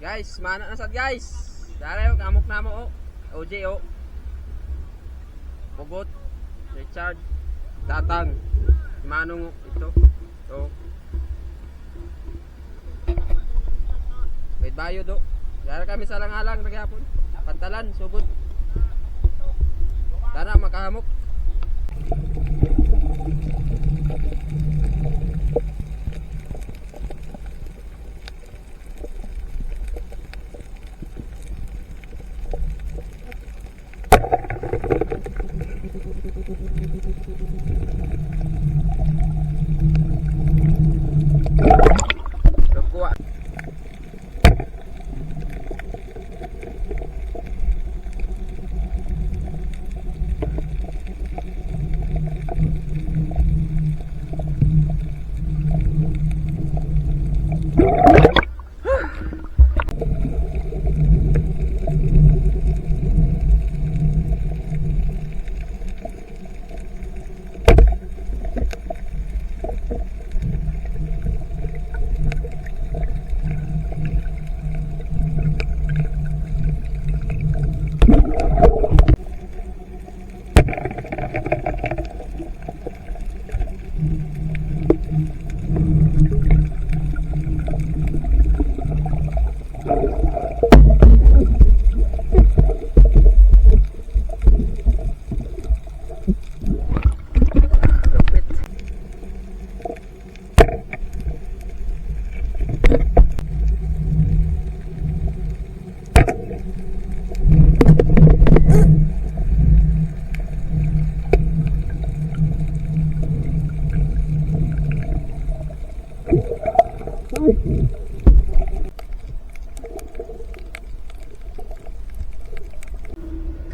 Guys, mana na sad guys. Darayo kamok na mo OJ Pugot, Richard, Tatang, Manong ito. So, wait bayo do. Dara kami sa langalang nagyapon. Pantalan, sugod. Tara makahamok.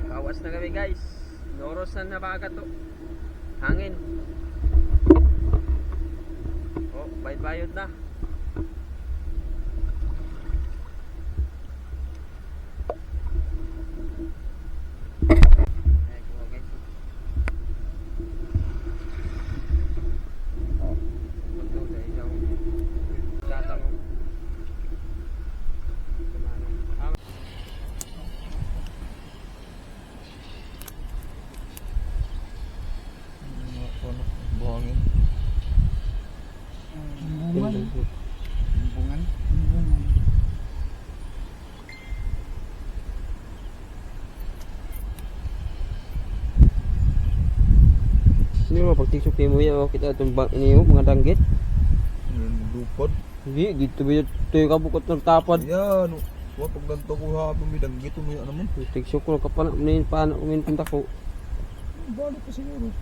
Kawas na kami guys. Noros na baga to. Hangin. Oh, bayad-bayad na. Buhangin. Bumbungan. Ini mah pagtiksok mo ya kita tumbang ini mga danggit. Lupad. Hindi gitu ba ito kabukot ng tapad. Yan. Wag pag ganito ko habang may danggit mo yan naman. Tiksok ko kapana umin pa umin punta ko. Balik ka siguro.